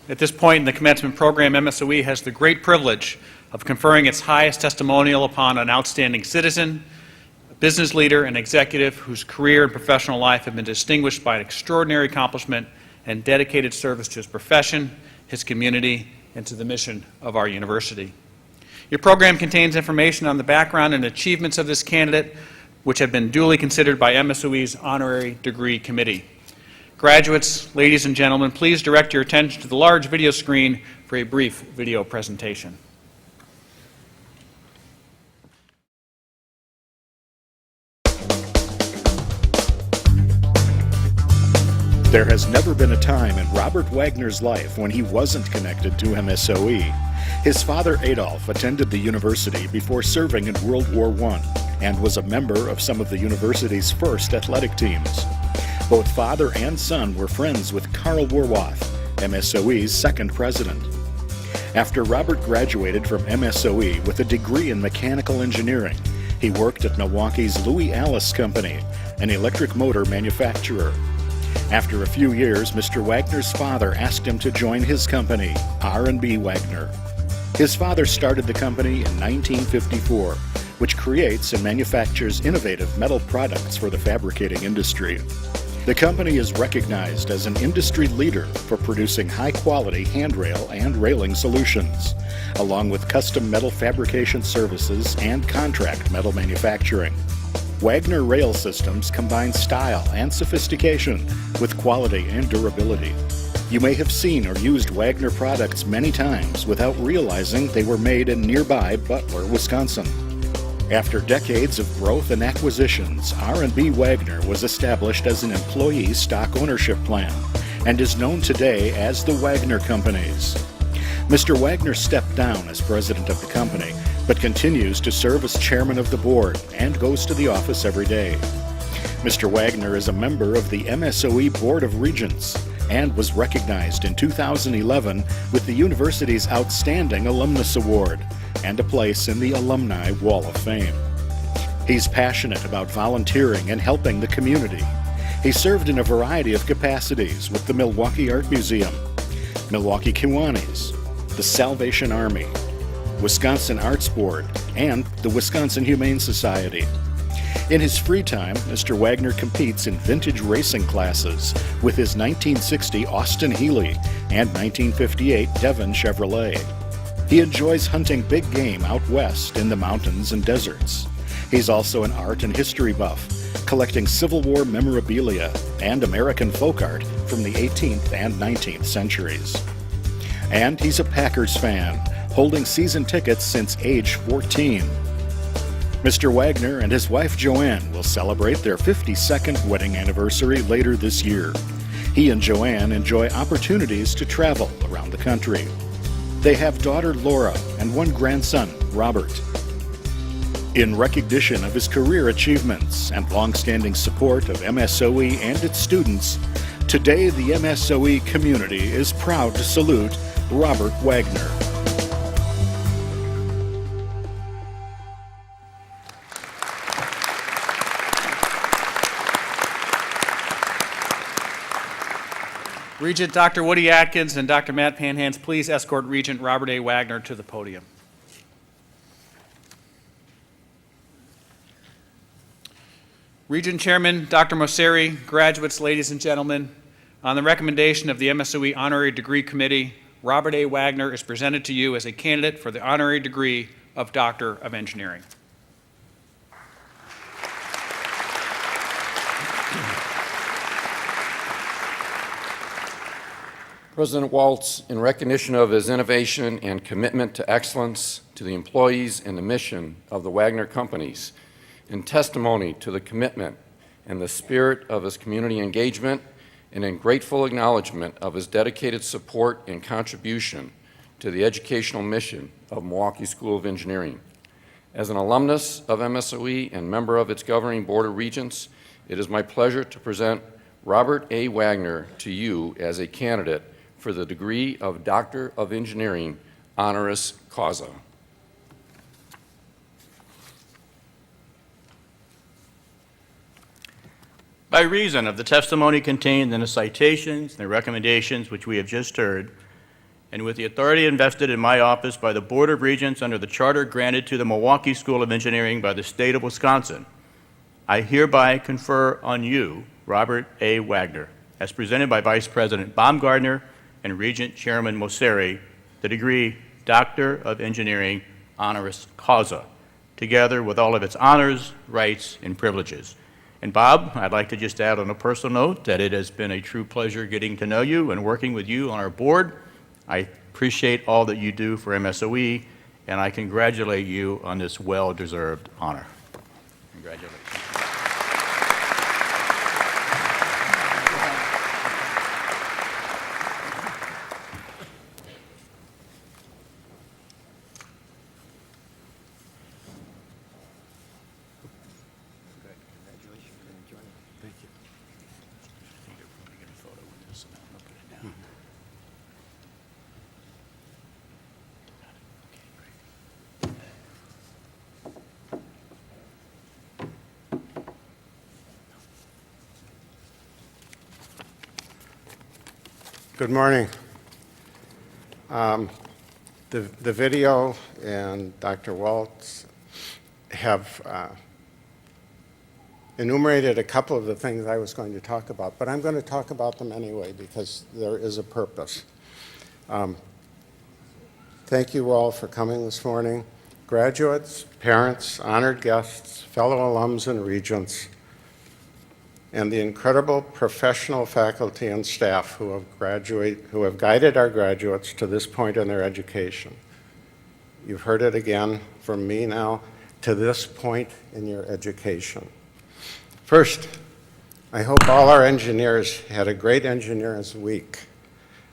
At this point in the commencement program, MSOE has the great privilege of conferring its highest testimonial upon an outstanding citizen, a business leader, and executive whose career and professional life have been distinguished by extraordinary accomplishment and dedicated service to his profession, his community, and to the mission of our university. Your program contains information on the background and achievements of this candidate, which have been duly considered by MSOE's Honorary Degree Committee. Graduates, ladies and gentlemen, please direct your attention to the large video screen for a brief video presentation. There has never been a time in Robert Wagner's life when he wasn't connected to MSOE. His father Adolf attended the university before serving in World War I and was a member of some of the university's first athletic teams. Both father and son were friends with Karl Warwath, MSOE's second president. After Robert graduated from MSOE with a degree in mechanical engineering, he worked at Milwaukee's Louis Alice Company, an electric motor manufacturer. After a few years, Mr. Wagner's father asked him to join his company, R&B Wagner. His father started the company in 1954, which creates and manufactures innovative metal products for the fabricating industry. The company is recognized as an industry leader for producing high-quality handrail and railing solutions, along with custom metal fabrication services and contract metal manufacturing. Wagner Rail Systems combine style and sophistication with quality and durability. You may have seen or used Wagner products many times without realizing they were made in nearby Butler, Wisconsin. After decades of growth and acquisitions, R&B Wagner was established as an employee stock ownership plan and is known today as the Wagner Companies. Mr. Wagner stepped down as president of the company, but continues to serve as chairman of the board and goes to the office every day. Mr. Wagner is a member of the MSOE Board of Regents and was recognized in 2011 with the university's Outstanding Alumnus Award and a place in the Alumni Wall of Fame. He's passionate about volunteering and helping the community. He served in a variety of capacities with the Milwaukee Art Museum, Milwaukee Kiwanis, the Salvation Army, Wisconsin Arts Board, and the Wisconsin Humane Society. In his free time, Mr. Wagner competes in vintage racing classes with his 1960 Austin Healey and 1958 Devon Chevrolet. He enjoys hunting big game out west in the mountains and deserts. He's also an art and history buff, collecting Civil War memorabilia and American folk art from the 18th and 19th centuries. And he's a Packers fan, holding season tickets since age 14. Mr. Wagner and his wife Joanne will celebrate their 52nd wedding anniversary later this year. He and Joanne enjoy opportunities to travel around the country. They have daughter Laura and one grandson, Robert. In recognition of his career achievements and long-standing support of MSOE and its students, today the MSOE community is proud to salute Robert Wagner. Regent Dr. Woody Atkins and Dr. Matt Panhans, please escort Regent Robert A. Wagner to the podium. Regent Chairman Dr. Mosseri, graduates, ladies and gentlemen, on the recommendation of the MSOE Honorary Degree Committee, Robert A. Wagner is presented to you as a candidate for the honorary degree of Doctor of Engineering. President Waltz, in recognition of his innovation and commitment to excellence, to the employees and the mission of the Wagner Companies, in testimony to the commitment and the spirit of his community engagement, and in grateful acknowledgement of his dedicated support and contribution to the educational mission of Milwaukee School of Engineering. As an alumnus of MSOE and member of its governing board of regents, it is my pleasure to present Robert A. Wagner to you as a candidate for the degree of Doctor of Engineering, honoris causa. By reason of the testimony contained in the citations and the recommendations which we have just heard, and with the authority invested in my office by the Board of Regents under the charter granted to the Milwaukee School of Engineering by the state of Wisconsin, I hereby confer on you, Robert A. Wagner, as presented by Vice President Baumgardner and Regent Chairman Mosseri, the degree Doctor of Engineering honoris causa, together with all of its honors, rights, and privileges. And Bob, I'd like to just add on a personal note that it has been a true pleasure getting to know you and working with you on our board. I appreciate all that you do for MSOE, and I congratulate you on this well-deserved honor. Congratulations. Good morning. The video and Dr. Waltz have enumerated a couple of the things I was going to talk about, but I'm going to talk about them anyway because there is a purpose. Thank you all for coming this morning. Graduates, parents, honored guests, fellow alums and regents, and the incredible professional faculty and staff who have guided our graduates to this point in their education. You've heard it again from me now, to this point in your education. First, I hope all our engineers had a great Engineers Week.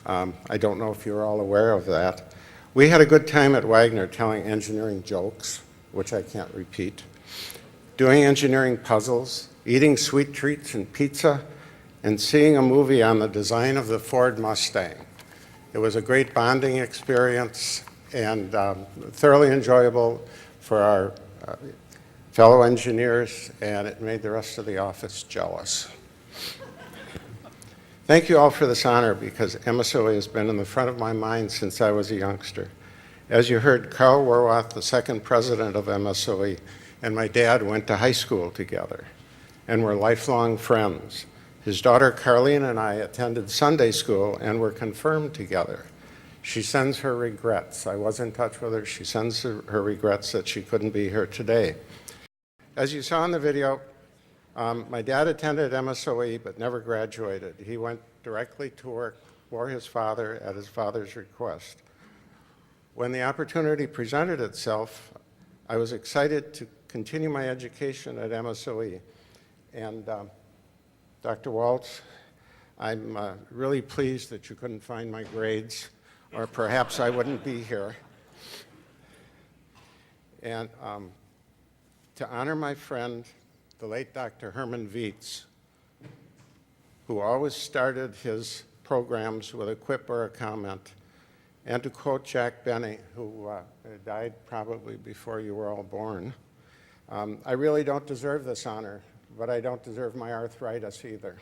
I don't know if you're all aware of that. We had a good time at Wagner telling engineering jokes, which I can't repeat, doing engineering puzzles, eating sweet treats and pizza, and seeing a movie on the design of the Ford Mustang. It was a great bonding experience and thoroughly enjoyable for our fellow engineers, and it made the rest of the office jealous. Thank you all for this honor because MSOE has been in the front of my mind since I was a youngster. As you heard, Carl Warwath, the second president of MSOE, and my dad went to high school together and were lifelong friends. His daughter Carlene and I attended Sunday school and were confirmed together. She sends her regrets. I was in touch with her. She sends her regrets that she couldn't be here today. As you saw in the video, my dad attended MSOE but never graduated. He went directly to work for his father at his father's request. When the opportunity presented itself, I was excited to continue my education at MSOE. And Dr. Waltz, I'm really pleased that you couldn't find my grades, or perhaps I wouldn't be here. And to honor my friend, the late Dr. Herman Vietz, who always started his programs with a quip or a comment, and to quote Jack Benny, who died probably before you were all born, I really don't deserve this honor, but I don't deserve my arthritis either.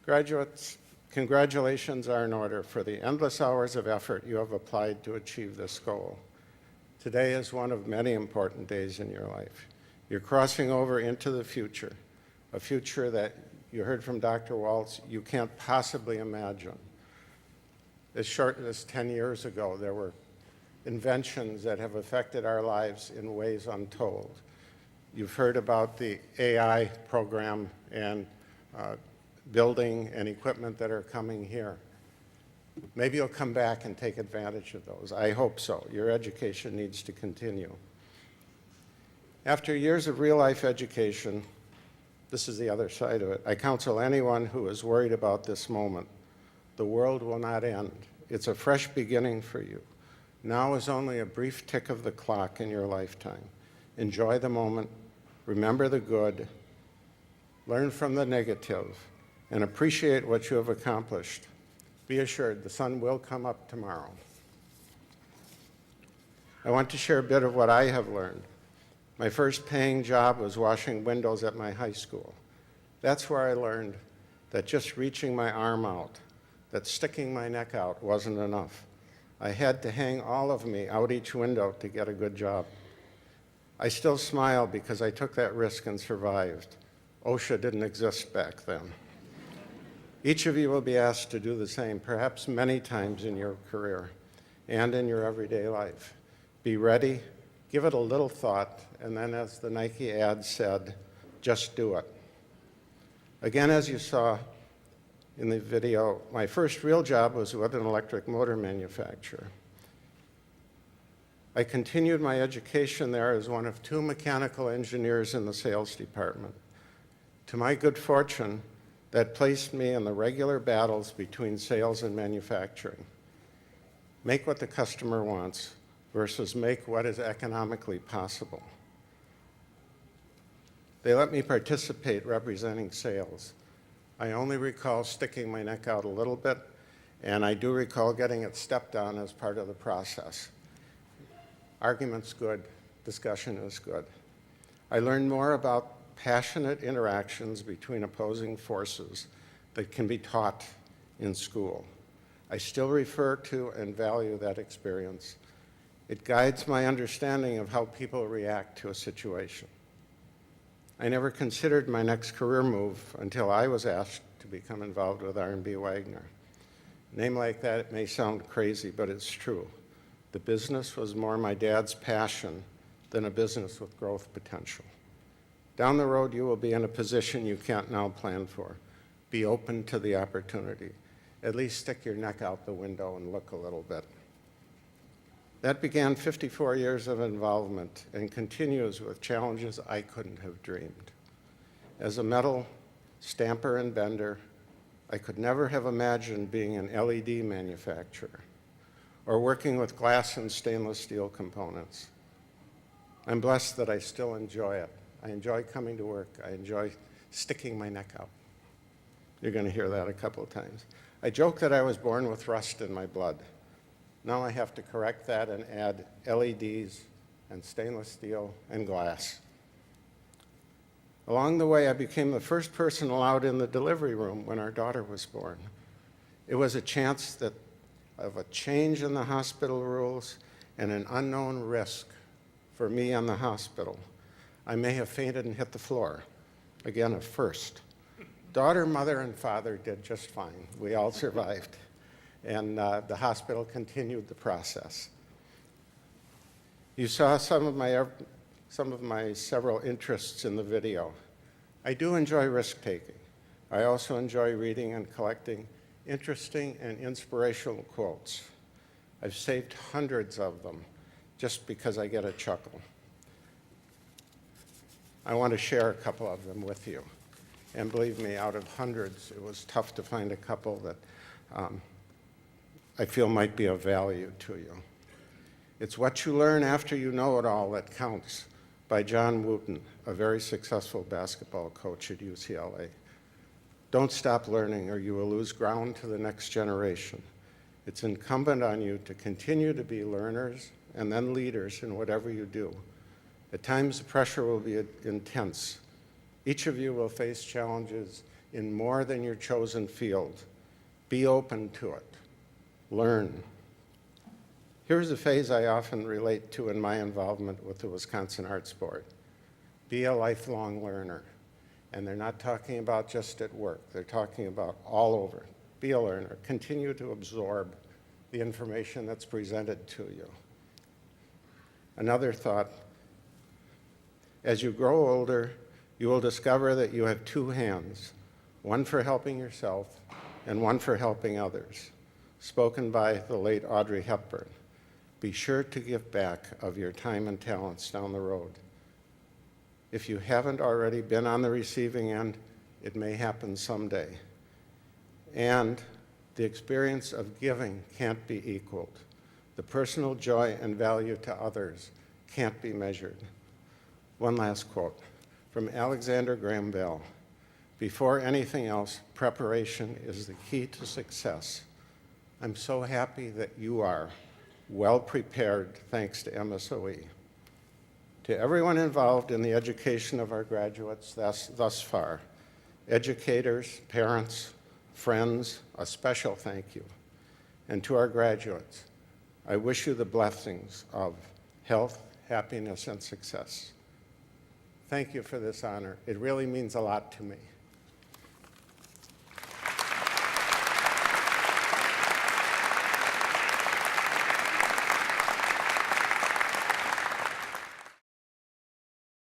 Graduates, congratulations are in order for the endless hours of effort you have applied to achieve this goal. Today is one of many important days in your life. You're crossing over into the future, a future that you heard from Dr. Waltz you can't possibly imagine. As short as 10 years ago, there were inventions that have affected our lives in ways untold. You've heard about the AI program and building and equipment that are coming here. Maybe you'll come back and take advantage of those. I hope so. Your education needs to continue. After years of real-life education, this is the other side of it. I counsel anyone who is worried about this moment. The world will not end. It's a fresh beginning for you. Now is only a brief tick of the clock in your lifetime. Enjoy the moment, remember the good, learn from the negative, and appreciate what you have accomplished. Be assured the sun will come up tomorrow. I want to share a bit of what I have learned. My first paying job was washing windows at my high school. That's where I learned that just reaching my arm out that sticking my neck out wasn't enough. I had to hang all of me out each window to get a good job. I still smile because I took that risk and survived. OSHA didn't exist back then. Each of you will be asked to do the same, perhaps many times in your career and in your everyday life. Be ready, give it a little thought, and then as the Nike ad said, just do it. Again, as you saw in the video, my first real job was with an electric motor manufacturer. I continued my education there as one of 2 mechanical engineers in the sales department. To my good fortune, that placed me in the regular battles between sales and manufacturing. Make what the customer wants versus make what is economically possible. They let me participate representing sales. I only recall sticking my neck out a little bit, and I do recall getting it stepped on as part of the process. Argument's good, discussion is good. I learned more about passionate interactions between opposing forces that can be taught in school. I still refer to and value that experience. It guides my understanding of how people react to a situation. I never considered my next career move until I was asked to become involved with R&B Wagner. A name like that, it may sound crazy, but it's true. The business was more my dad's passion than a business with growth potential. Down the road, you will be in a position you can't now plan for. Be open to the opportunity. At least stick your neck out the window and look a little bit. That began 54 years of involvement and continues with challenges I couldn't have dreamed. As a metal stamper and bender, I could never have imagined being an LED manufacturer or working with glass and stainless steel components. I'm blessed that I still enjoy it. I enjoy coming to work. I enjoy sticking my neck out. You're going to hear that a couple of times. I joke that I was born with rust in my blood. Now I have to correct that and add LEDs and stainless steel and glass. Along the way, I became the first person allowed in the delivery room when our daughter was born. It was a chance of a change in the hospital rules and an unknown risk for me and the hospital. I may have fainted and hit the floor. Again, a first. Daughter, mother, and father did just fine. We all survived. And the hospital continued the process. You saw some of my several interests in the video. I do enjoy risk-taking. I also enjoy reading and collecting interesting and inspirational quotes. I've saved hundreds of them just because I get a chuckle. I want to share a couple of them with you. And believe me, out of hundreds, it was tough to find a couple that I feel might be of value to you. It's what you learn after you know it all that counts, by John Wooten, a very successful basketball coach at UCLA. Don't stop learning or you will lose ground to the next generation. It's incumbent on you to continue to be learners and then leaders in whatever you do. At times, the pressure will be intense. Each of you will face challenges in more than your chosen field. Be open to it. Learn. Here's a phase I often relate to in my involvement with the Wisconsin Arts Board. Be a lifelong learner. And they're not talking about just at work. They're talking about all over. Be a learner. Continue to absorb the information that's presented to you. Another thought, as you grow older, you will discover that you have 2 hands, one for helping yourself and one for helping others. Spoken by the late Audrey Hepburn. Be sure to give back of your time and talents down the road. If you haven't already been on the receiving end, it may happen someday. And the experience of giving can't be equaled. The personal joy and value to others can't be measured. One last quote from Alexander Graham Bell. Before anything else, preparation is the key to success. I'm so happy that you are well prepared thanks to MSOE. To everyone involved in the education of our graduates thus far, educators, parents, friends, a special thank you. And to our graduates, I wish you the blessings of health, happiness, and success. Thank you for this honor. It really means a lot to me.